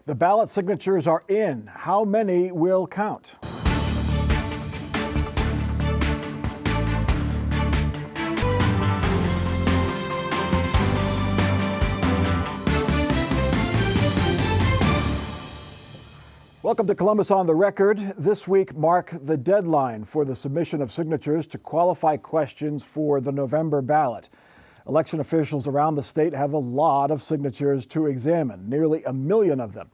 The ballot signatures are in. How many will count? Welcome to Columbus on the Record. This week marked the deadline for the submission of signatures to qualify questions for the November ballot. Election officials around the state have a lot of signatures to examine, nearly 1 million of them.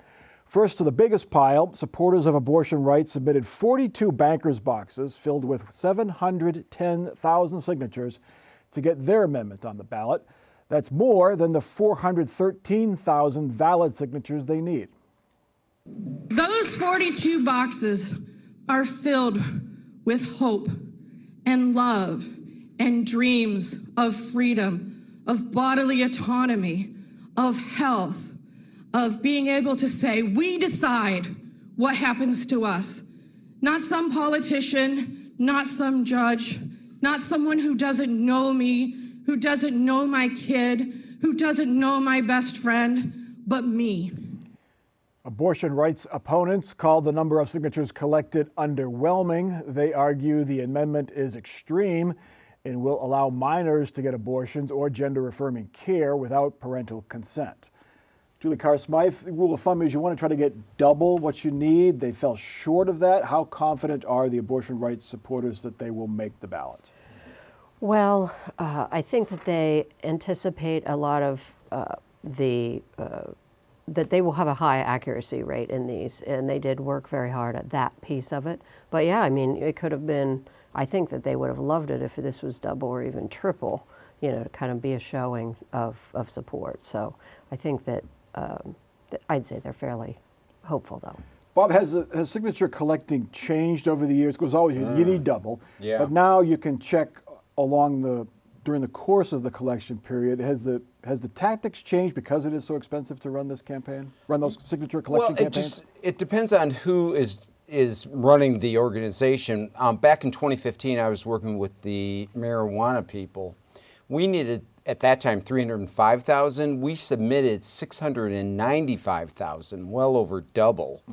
First to the biggest pile, supporters of abortion rights submitted 42 bankers boxes filled with 710,000 signatures to get their amendment on the ballot. That's more than the 413,000 valid signatures they need. Those 42 boxes are filled with hope and love and dreams of freedom, of bodily autonomy, of health, of being able to say, we decide what happens to us. Not some politician, not some judge, not someone who doesn't know me, who doesn't know my kid, who doesn't know my best friend, but me. Abortion rights opponents called the number of signatures collected underwhelming. They argue the amendment is extreme and will allow minors to get abortions or gender-affirming care without parental consent. Julie Carr-Smythe, the rule of thumb is you want to try to get double what you need. They fell short of that. How confident are the abortion rights supporters that they will make the ballot? Well, I think that they anticipate a lot of that they will have a high accuracy rate in these, and they did work very hard at that piece of it. But yeah, I mean, it could have been, I think that they would have loved it if this was double or even triple, you know, to kind of be a showing of support. So I think that I'd say they're fairly hopeful, though. Bob, has signature collecting changed over the years? Because always you need double, but now you can check during the course of the collection period. Has the tactics changed because it is so expensive to run this campaign, run those signature collection campaigns? It depends on who is running the organization. Back in 2015, I was working with the marijuana people. We needed, at that time, 305,000. We submitted 695,000, well over double,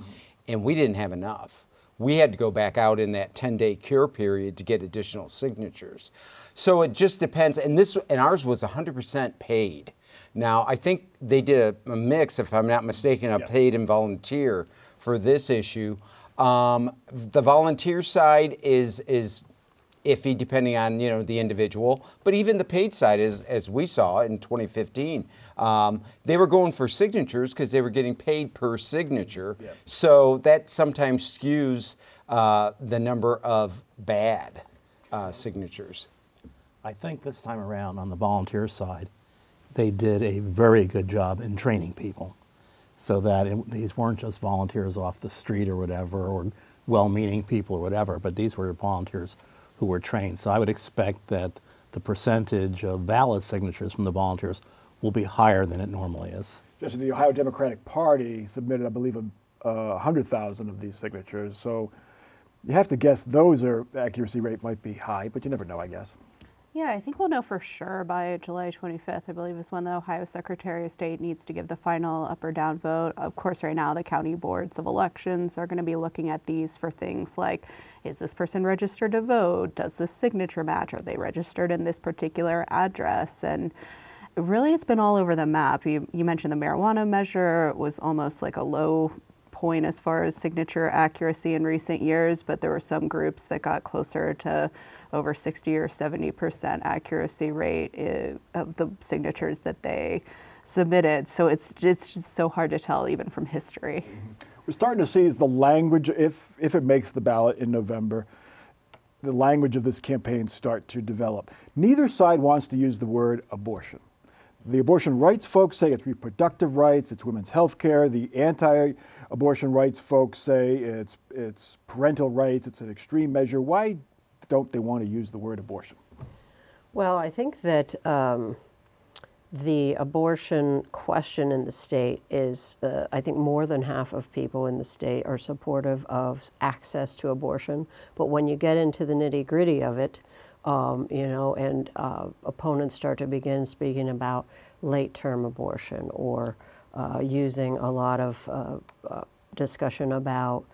and we didn't have enough. We had to go back out in that 10-day cure period to get additional signatures. So it just depends, and ours was 100% paid. Now, I think they did a mix, if I'm not mistaken, of paid and volunteer for this issue. The volunteer side is iffy depending on, you know, the individual, but even the paid side, as we saw in 2015, they were going for signatures because they were getting paid per signature. So that sometimes skews the number of bad signatures. I think this time around on the volunteer side, they did a very good job in training people so that these weren't just volunteers off the street or whatever, or well-meaning people or whatever, but these were volunteers who were trained. So I would expect that the percentage of valid signatures from the volunteers will be higher than it normally is. Just the Ohio Democratic Party submitted, I believe, 100,000 of these signatures. So you have to guess the accuracy rate might be high, but you never know, I guess. Yeah, I think we'll know for sure by July 25th, I believe, is when the Ohio Secretary of State needs to give the final up or down vote. Of course, right now, the county boards of elections are going to be looking at these for things like, is this person registered to vote? Does this signature match? Are they registered in this particular address? And really, it's been all over the map. You mentioned the marijuana measure was almost like a low point as far as signature accuracy in recent years, but there were some groups that got closer to over 60 or 70% accuracy rate of the signatures that they submitted. So it's just so hard to tell even from history. We're starting to see the language, if it makes the ballot in November, the language of this campaign start to develop. Neither side wants to use the word abortion. The abortion rights folks say it's reproductive rights, it's women's health care. The anti-abortion rights folks say it's parental rights, it's an extreme measure. Why don't they want to use the word abortion? Well, I think that the abortion question in the state is, I think more than half of people in the state are supportive of access to abortion. But when you get into the nitty-gritty of it, you know, and opponents start to begin speaking about late-term abortion or using a lot of discussion about,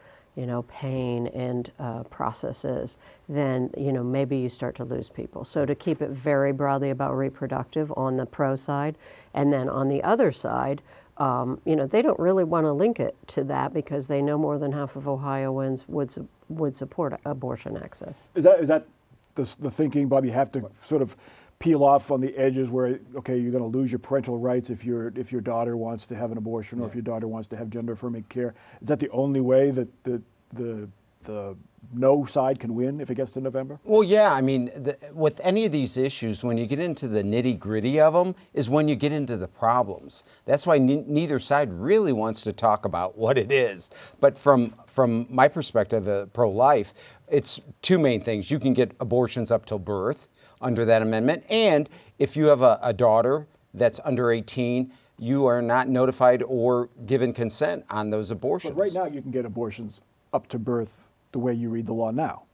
pain and processes, then, maybe you start to lose people. So to keep it very broadly about reproductive on the pro side, and then on the other side, they don't really want to link it to that because they know more than half of Ohioans would support abortion access. Is that the thinking, Bob? You have to sort of peel off on the edges where, okay, you're going to lose your parental rights if your daughter wants to have an abortion, or if your daughter wants to have gender affirming care. Is that the only way that the no side can win if it gets to November? Well, yeah. I mean, with any of these issues, when you get into the nitty gritty of them, is when you get into the problems. That's why neither side really wants to talk about what it is. But from my perspective, pro-life, it's two main things. You can get abortions up till birth under that amendment, and if you have a daughter that's under 18, you are not notified or given consent on those abortions. But right now, you can get abortions up to birth the way you read the law now.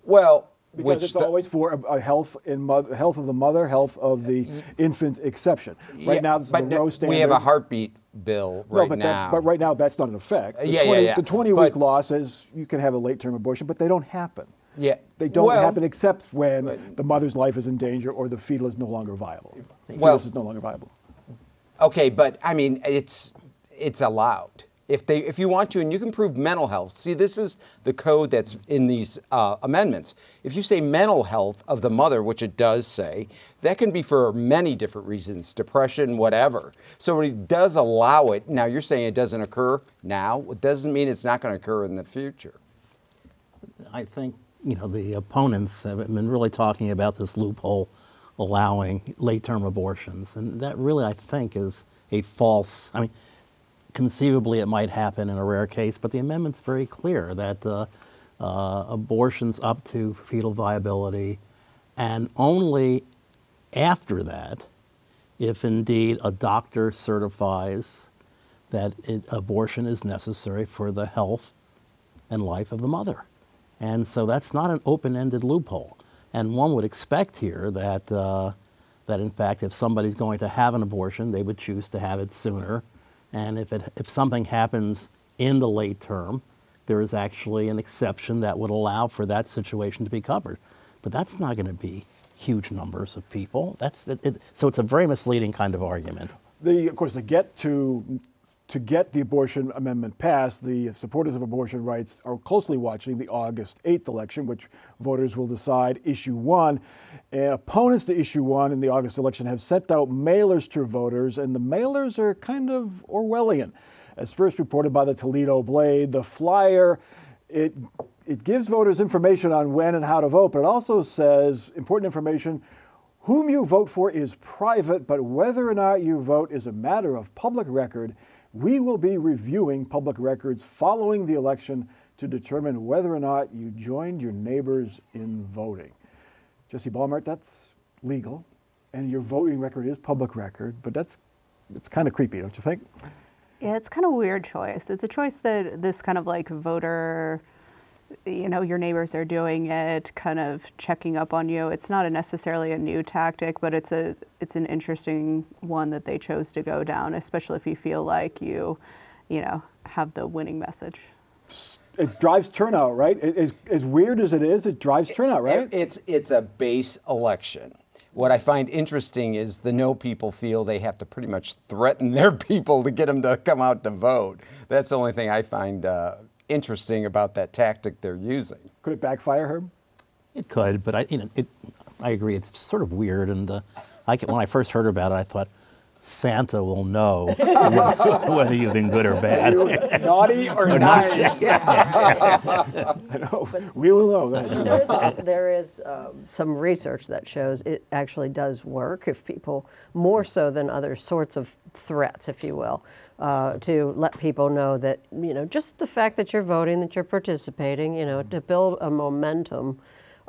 Well, because it's always for a health of the mother, health of the infant exception. Right now, this is the Roe standard. We have a heartbeat bill now. But right now, that's not in effect. The 20-week law says you can have a late-term abortion, but they don't happen. Yeah. They don't happen except when the mother's life is in danger or the fetal is no longer viable. The fetus is no longer viable. Okay, but I mean, it's allowed. If you want to, and you can prove mental health. See, this is the code that's in these amendments. If you say mental health of the mother, which it does say, that can be for many different reasons, depression, whatever. So it does allow it. Now, you're saying it doesn't occur now. It doesn't mean it's not going to occur in the future. I think, the opponents have been really talking about this loophole allowing late-term abortions. And that really, I think, is a false, conceivably it might happen in a rare case, but the amendment's very clear that abortions up to fetal viability, and only after that, if indeed a doctor certifies that abortion is necessary for the health and life of the mother. And so that's not an open-ended loophole. And one would expect here that that in fact, if somebody's going to have an abortion, they would choose to have it sooner. And if something happens in the late term, there is actually an exception that would allow for that situation to be covered. But that's not going to be huge numbers of people. So it's a very misleading kind of argument. Of course, to get the abortion amendment passed, the supporters of abortion rights are closely watching the August 8th election, which voters will decide issue 1. And opponents to issue 1 in the August election have sent out mailers to voters, and the mailers are kind of Orwellian. As first reported by the Toledo Blade, the flyer, it gives voters information on when and how to vote, but it also says important information: whom you vote for is private, but whether or not you vote is a matter of public record. We will be reviewing public records following the election to determine whether or not you joined your neighbors in voting. Jesse Balmert, that's legal, and your voting record is public record, but it's kind of creepy, don't you think? Yeah, it's kind of a weird choice. It's a choice that this kind of like voter, your neighbors are doing it, kind of checking up on you. It's not necessarily a new tactic, but it's an interesting one that they chose to go down, especially if you feel like you have the winning message. It drives turnout, right? As weird as it is, it drives turnout, right? It's a base election. What I find interesting is the no people feel they have to pretty much threaten their people to get them to come out to vote. That's the only thing I find interesting about that tactic they're using. Could it backfire, Herb? It could, but I agree. It's sort of weird, and when I first heard about it, I thought Santa will know whether you've been good or bad. Naughty or nice? I know. We will know. There is some research that shows it actually does work if people, more so than other sorts of threats, if you will, to let people know that, just the fact that you're voting, that you're participating, to build a momentum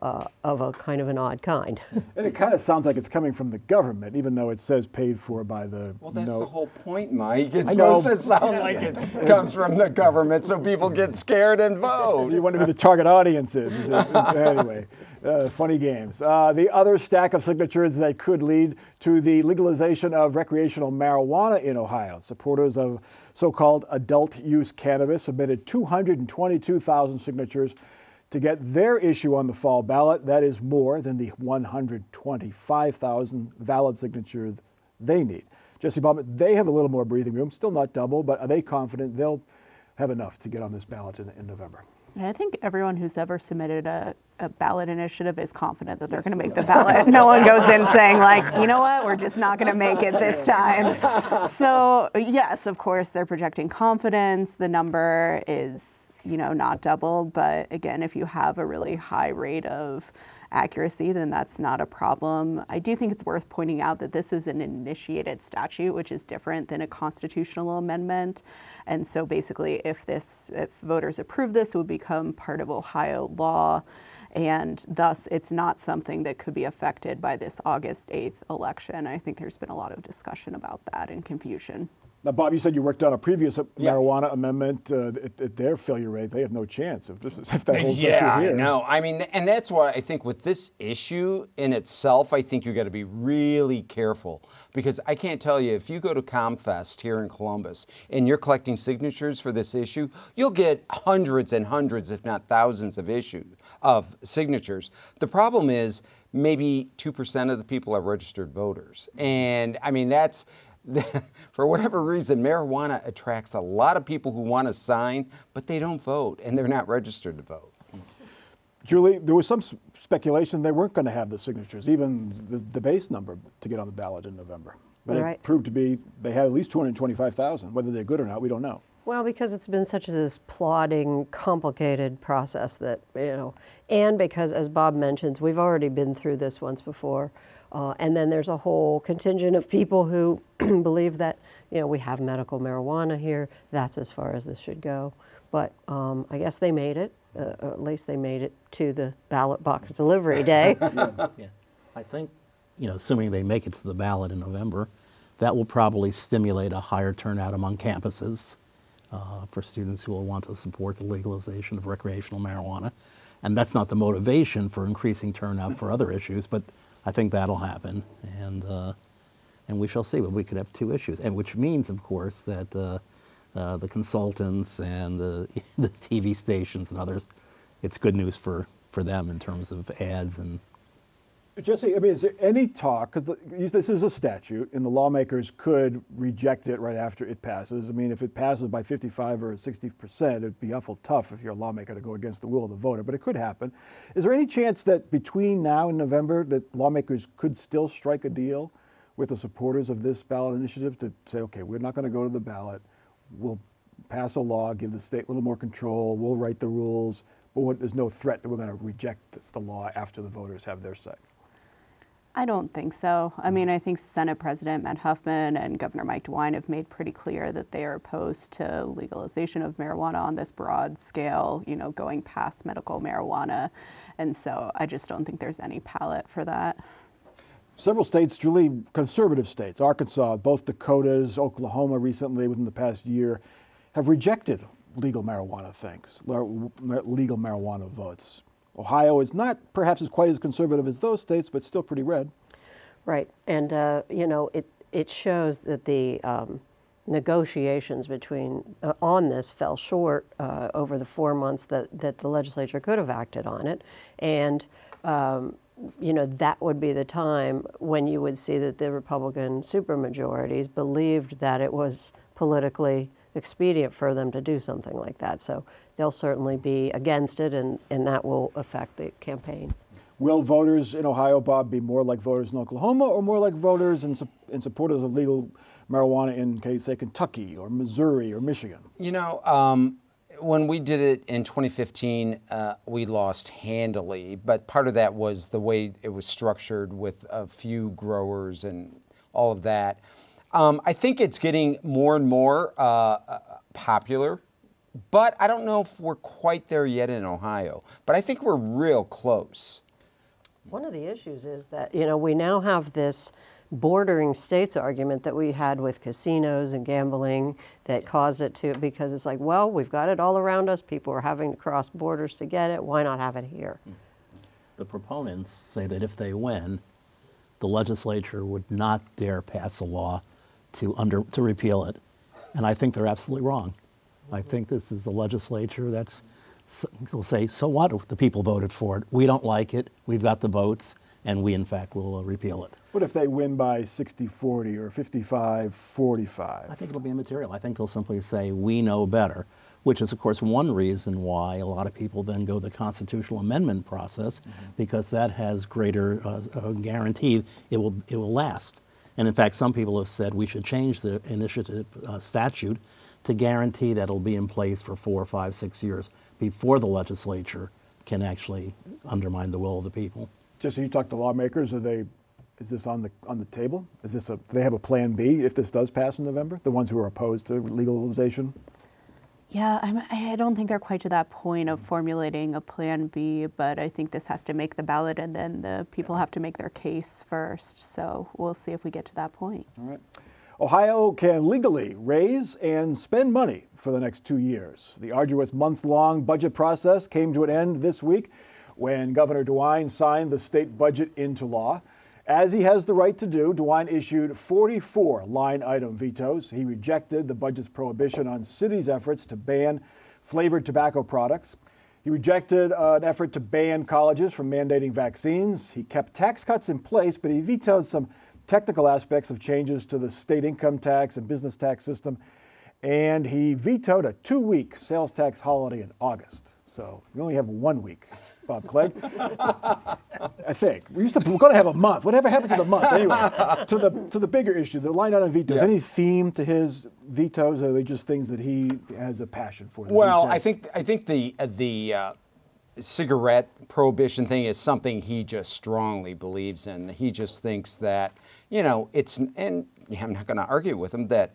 of a kind of an odd kind. And it kind of sounds like it's coming from the government, even though it says paid for by the... Well, that's the whole point, Mike. It's supposed to sound like it comes from the government so people get scared and vote. So you wonder who the target audience is. Anyway, Funny games. The other stack of signatures that could lead to the legalization of recreational marijuana in Ohio. Supporters of so-called adult use cannabis submitted 222,000 signatures to get their issue on the fall ballot. That is more than the 125,000 valid signatures they need. Jesse Bauman, they have a little more breathing room, still not double, but are they confident they'll have enough to get on this ballot in November? I think everyone who's ever submitted a ballot initiative is confident that they're going to make the ballot. No one goes in saying like, you know what, we're just not going to make it this time. So yes, of course, they're projecting confidence. The number is, not double. But again, if you have a really high rate of accuracy, then that's not a problem. I do think it's worth pointing out that this is an initiated statute, which is different than a constitutional amendment. And so basically, if voters approve this, it would become part of Ohio law. And thus, it's not something that could be affected by this August 8th election. I think there's been a lot of discussion about that and confusion. Now, Bob, you said you worked on a previous marijuana amendment. At their failure rate, they have no chance if that holds Yeah, up here. I know. I mean, and that's why I think with this issue in itself, I think you got to be really careful, because I can't tell you, if you go to ComFest here in Columbus and you're collecting signatures for this issue, you'll get hundreds and hundreds, if not thousands of signatures. The problem is maybe 2% of the people are registered voters. And I mean, that's, for whatever reason, marijuana attracts a lot of people who want to sign, but they don't vote and they're not registered to vote. Julie, there was some speculation they weren't going to have the signatures, even the base number, to get on the ballot in November. But it proved to be they had at least 225,000. Whether they're good or not, we don't know. Well, because it's been such this plodding, complicated process that, and because, as Bob mentions, we've already been through this once before. And then there's a whole contingent of people who believe that, we have medical marijuana here. That's as far as this should go. But I guess they made it, or at least they made it to the ballot box delivery day. Yeah. I think, assuming they make it to the ballot in November, that will probably stimulate a higher turnout among campuses for students who will want to support the legalization of recreational marijuana. And that's not the motivation for increasing turnout for other issues, but I think that'll happen, and we shall see. But we could have two issues, and which means, of course, that the consultants and the TV stations and others, it's good news for them in terms of ads and. Jesse, I mean, is there any talk? Because this is a statute, and the lawmakers could reject it right after it passes. I mean, if it passes by 55 or 60%, it'd be awful tough if you're a lawmaker to go against the will of the voter. But it could happen. Is there any chance that between now and November, that lawmakers could still strike a deal with the supporters of this ballot initiative to say, okay, we're not going to go to the ballot. We'll pass a law, give the state a little more control. We'll write the rules, but there's no threat that we're going to reject the law after the voters have their say. I don't think so. I mean, I think Senate President Matt Huffman and Governor Mike DeWine have made pretty clear that they are opposed to legalization of marijuana on this broad scale, going past medical marijuana. And so I just don't think there's any palate for that. Several states, Julie, conservative states, Arkansas, both Dakotas, Oklahoma recently within the past year, have rejected legal marijuana legal marijuana votes. Ohio is not perhaps as quite as conservative as those states, but still pretty red. Right. And, it shows that the negotiations on this fell short over the 4 months that the legislature could have acted on it. And, that would be the time when you would see that the Republican supermajorities believed that it was politically expedient for them to do something like that. So they'll certainly be against it, and that will affect the campaign. Will voters in Ohio, Bob, be more like voters in Oklahoma, or more like voters and supporters of legal marijuana in, say, Kentucky or Missouri or Michigan? When we did it in 2015, we lost handily, but part of that was the way it was structured with a few growers and all of that. I think it's getting more and more popular, but I don't know if we're quite there yet in Ohio. But I think we're real close. One of the issues is that, we now have this bordering states argument that we had with casinos and gambling that caused it to, because it's like, well, we've got it all around us. People are having to cross borders to get it. Why not have it here? the proponents say that if they win, the legislature would not dare pass a law to repeal it. And I think they're absolutely wrong. I think this is a legislature will say, so what? The people voted for it. We don't like it. We've got the votes, and we, in fact, will repeal it. What if they win by 60-40 or 55-45? I think it'll be immaterial. I think they'll simply say, we know better, which is, of course, one reason why a lot of people then go the constitutional amendment process, because that has greater guarantee it will last. And in fact, some people have said we should change the initiative statute to guarantee that it'll be in place for 4, 5, 6 years before the legislature can actually undermine the will of the people. Just so you talk to lawmakers, is this on the table? Do they have a plan B if this does pass in November? The ones who are opposed to legalization? Yeah, I don't think they're quite to that point of formulating a plan B, but I think this has to make the ballot and then the people have to make their case first. So we'll see if we get to that point. All right. Ohio can legally raise and spend money for the next 2 years. The arduous months-long budget process came to an end this week when Governor DeWine signed the state budget into law. As he has the right to do, DeWine issued 44 line-item vetoes. He rejected the budget's prohibition on cities' efforts to ban flavored tobacco products. He rejected an effort to ban colleges from mandating vaccines. He kept tax cuts in place, but he vetoed some technical aspects of changes to the state income tax and business tax system. And he vetoed a 2-week sales tax holiday in August. So we only have 1 week. Bob Clegg, I think. We're going to have a month. Whatever happened to the month? Anyway, to the bigger issue, the line item vetoes. Yeah. Any theme to his vetoes, or are they just things that he has a passion for? Well, I think the cigarette prohibition thing is something he just strongly believes in. He just thinks that, I'm not going to argue with him that,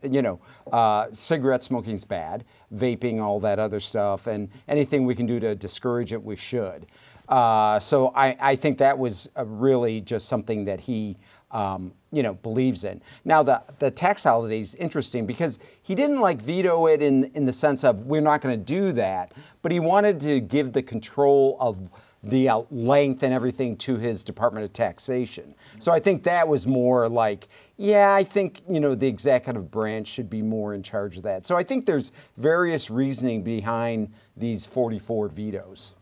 cigarette smoking is bad, vaping, all that other stuff, and anything we can do to discourage it, we should. So I think that was really just something that he, believes in. Now, the tax holiday is interesting because he didn't veto it in the sense of we're not going to do that, but he wanted to give the control of the length and everything to his Department of Taxation. So I think that was more I think, the executive branch should be more in charge of that. So I think there's various reasoning behind these 44 vetoes.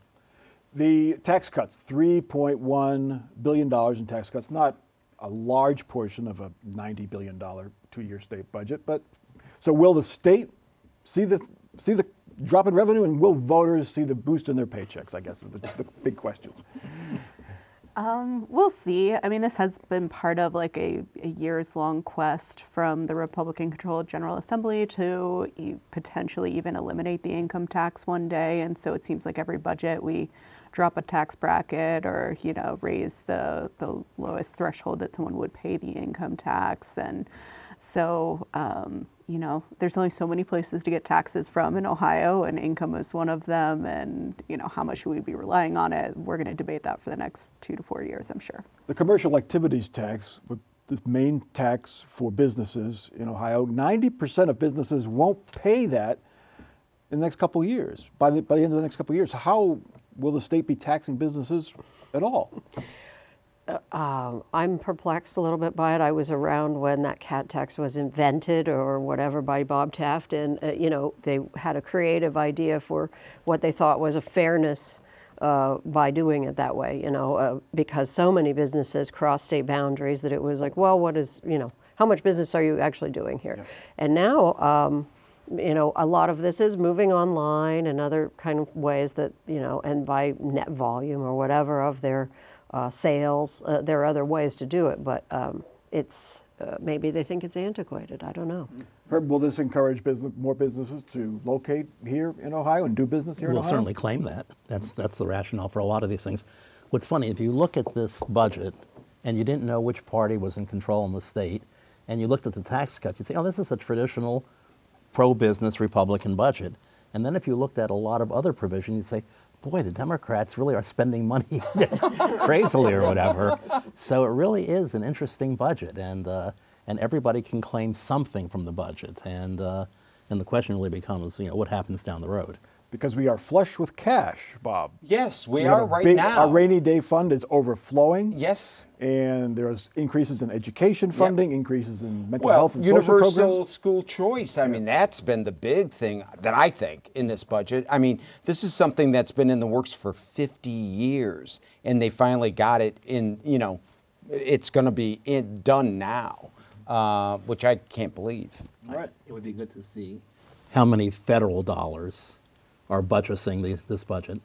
The tax cuts, $3.1 billion in tax cuts, not a large portion of a $90 billion 2-year state budget, but so will the state see the drop in revenue, and will voters see the boost in their paychecks, I guess, is the big questions. We'll see. I mean, this has been part of a years-long quest from the Republican-controlled General Assembly to potentially even eliminate the income tax one day. And so it seems like every budget we drop a tax bracket or, raise the lowest threshold that someone would pay the income tax. And so, there's only so many places to get taxes from in Ohio, and income is one of them. And, how much should we be relying on it? We're going to debate that for the next 2 to 4 years, I'm sure. The commercial activities tax, the main tax for businesses in Ohio, 90% of businesses won't pay that in the next couple of years. By the end of the next couple of years, how will the state be taxing businesses at all? I'm perplexed a little bit by it. I was around when that cat tax was invented or whatever by Bob Taft, and they had a creative idea for what they thought was a fairness by doing it that way, because so many businesses cross state boundaries that it was well, what is, how much business are you actually doing here? Yeah. And now, a lot of this is moving online and other kind of ways that, and by net volume or whatever of their sales. There are other ways to do it, but it's maybe they think it's antiquated. I don't know. Herb, will this encourage more businesses to locate here in Ohio and do business here in Ohio? We'll certainly claim that. That's the rationale for a lot of these things. What's funny, if you look at this budget and you didn't know which party was in control in the state, and you looked at the tax cuts, you'd say, oh, this is a traditional pro-business Republican budget. And then if you looked at a lot of other provisions, you'd say, boy, the Democrats really are spending money crazily or whatever. So it really is an interesting budget, and everybody can claim something from the budget. And the question really becomes, what happens down the road? because we are flush with cash, Bob. Yes, we have are a right big- now. Our rainy day fund is overflowing. Yes. And there's increases in education funding, increases in mental Well, health and social universal programs. school choice. I mean, that's been the big thing that I think in this budget. I mean, this is something that's been in the works for 50 years, and they finally got it in, it's going to be done now, which I can't believe. Right. It would be good to see how many federal dollars are buttressing this budget.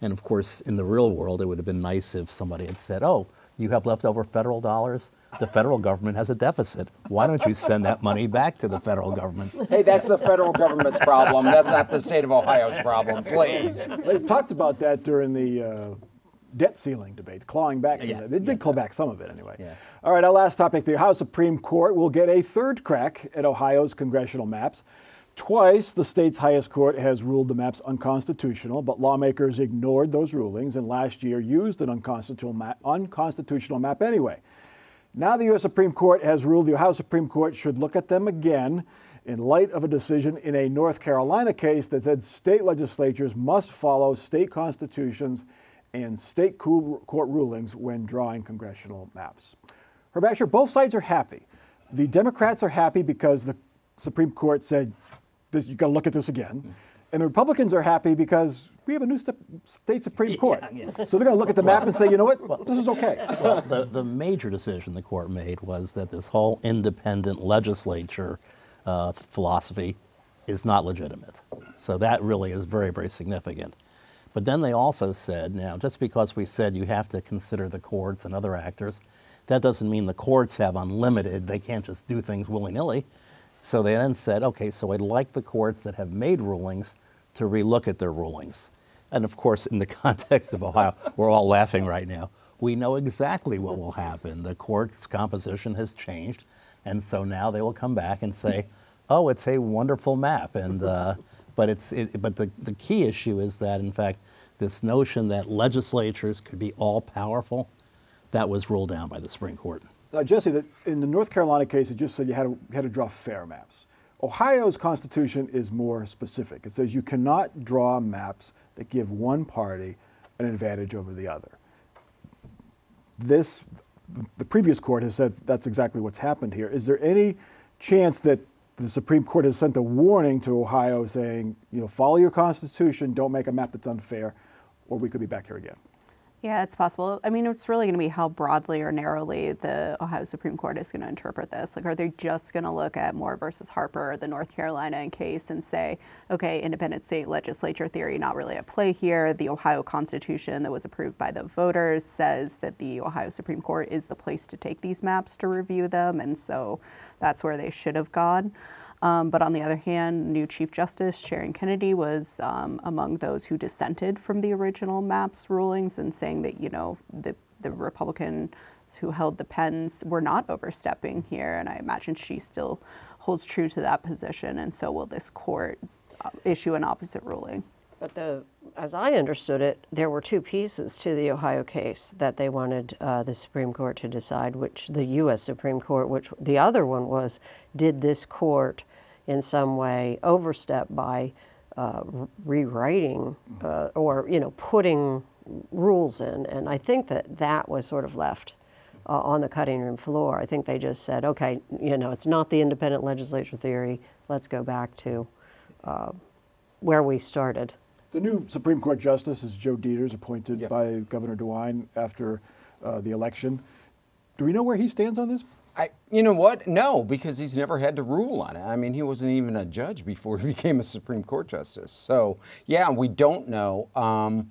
And of course, in the real world, it would have been nice if somebody had said, oh, you have leftover federal dollars? The federal government has a deficit. Why don't you send that money back to the federal government? Hey, that's the federal government's problem. That's not the state of Ohio's problem, please. They talked about that during the debt ceiling debate, clawing back some of it. They did claw back some of it anyway. Yeah. All right, our last topic. The Ohio Supreme Court will get a third crack at Ohio's congressional maps. Twice, the state's highest court has ruled the maps unconstitutional, but lawmakers ignored those rulings and last year used an unconstitutional map anyway. Now the U.S. Supreme Court has ruled the Ohio Supreme Court should look at them again in light of a decision in a North Carolina case that said state legislatures must follow state constitutions and state court rulings when drawing congressional maps. Herb Asher, both sides are happy. The Democrats are happy because the Supreme Court said, you've got to look at this again. And the Republicans are happy because we have a new state Supreme Court. So they're going to look at the map and say, you know what, this is okay. Well, the major decision the court made was that this whole independent legislature philosophy is not legitimate. So that really is very, very significant. But then they also said, now, just because we said you have to consider the courts and other actors, that doesn't mean the courts have unlimited, they can't just do things willy-nilly. So they then said, okay, so I'd like the courts that have made rulings to relook at their rulings. And of course, in the context of Ohio, we're all laughing right now. We know exactly what will happen. The court's composition has changed, and so now they will come back and say, oh, it's a wonderful map. And but the key issue is that, in fact, this notion that legislatures could be all powerful, that was ruled down by the Supreme Court. Now, Jesse, that in the North Carolina case, it just said you had to draw fair maps. Ohio's Constitution is more specific. It says you cannot draw maps that give one party an advantage over the other. The previous court has said that's exactly what's happened here. Is there any chance that the Supreme Court has sent a warning to Ohio saying, follow your Constitution, don't make a map that's unfair, or we could be back here again? Yeah, it's possible. I mean, it's really going to be how broadly or narrowly the Ohio Supreme Court is going to interpret this. Like, are they just going to look at Moore versus Harper, the North Carolina case, and say, okay, independent state legislature theory not really at play here. The Ohio Constitution that was approved by the voters says that the Ohio Supreme Court is the place to take these maps to review them, and so that's where they should have gone. But on the other hand, new Chief Justice Sharon Kennedy was among those who dissented from the original MAPS rulings and saying that, the Republicans who held the pens were not overstepping here. And I imagine she still holds true to that position. And so will this court issue an opposite ruling. But as I understood it, there were two pieces to the Ohio case that they wanted the Supreme Court to decide, which the U.S. Supreme Court, which the other one was, did this court in some way overstep by rewriting or, putting rules in. And I think that was sort of left on the cutting room floor. I think they just said, okay, it's not the independent legislature theory. Let's go back to where we started. The new Supreme Court Justice is Joe Deters, appointed by Governor DeWine after the election. Do we know where he stands on this? You know what? No, because he's never had to rule on it. I mean, he wasn't even a judge before he became a Supreme Court Justice. So, yeah, we don't know. I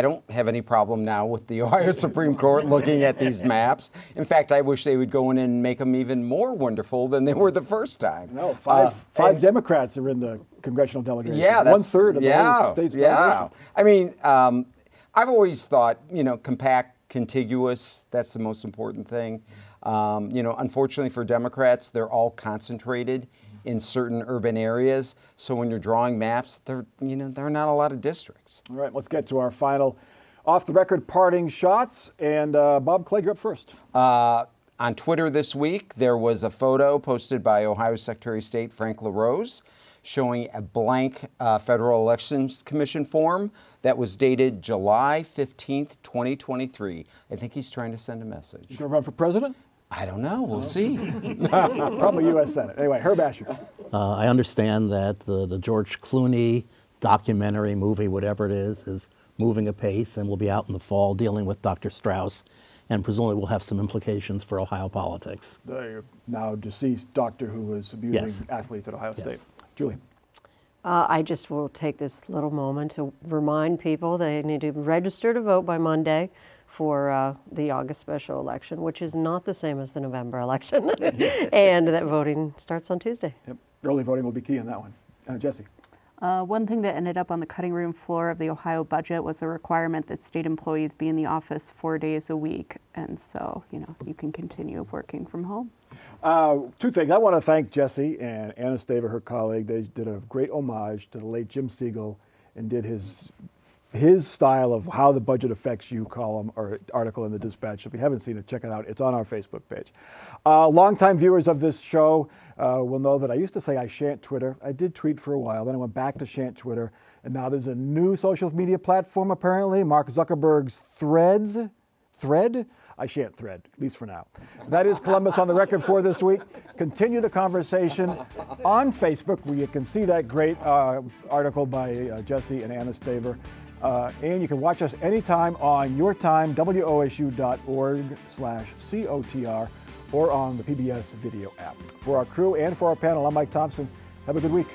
don't have any problem now with the Ohio Supreme Court looking at these maps. In fact, I wish they would go in and make them even more wonderful than they were the first time. No, five Democrats are in the congressional delegation. Yeah, that's 1/3 of the whole state's delegation. I mean, I've always thought, compact, contiguous, that's the most important thing. Unfortunately for Democrats, they're all concentrated in certain urban areas. So when you're drawing maps, there are not a lot of districts. All right, let's get to our final off-the-record parting shots. And Bob Clegg, you're up first. On Twitter this week, there was a photo posted by Ohio Secretary of State Frank LaRose showing a blank Federal Elections Commission form that was dated July 15th, 2023. I think he's trying to send a message. He's going to run for president? I don't know. We'll see. Probably U.S. Senate. Anyway, Herb Asher. I understand that the George Clooney documentary, movie, whatever it is moving apace and will be out in the fall dealing with Dr. Strauss, and presumably will have some implications for Ohio politics. The now deceased doctor who was abusing Yes. athletes at Ohio Yes. State. Julie. I just will take this little moment to remind people they need to register to vote by Monday for the August special election, which is not the same as the November election, and that voting starts on Tuesday. Yep. Early voting will be key on that one. Jesse. One thing that ended up on the cutting room floor of the Ohio budget was a requirement that state employees be in the office 4 days a week. And so, you can continue working from home. Two things. I want to thank Jesse and Anna Staver, her colleague. They did a great homage to the late Jim Siegel and did his style of how the budget affects you column or article in the Dispatch. If you haven't seen it, check it out. It's on our Facebook page. Longtime viewers of this show will know that I used to say I shan't Twitter. I did tweet for a while, then I went back to shan't Twitter, and now there's a new social media platform apparently, Mark Zuckerberg's Thread. I shan't thread, at least for now. That is Columbus on the Record for this week. Continue the conversation on Facebook, where you can see that great article by Jesse and Anna Staver. And you can watch us anytime on your time, wosu.org/COTR, or on the PBS video app. For our crew and for our panel, I'm Mike Thompson. Have a good week.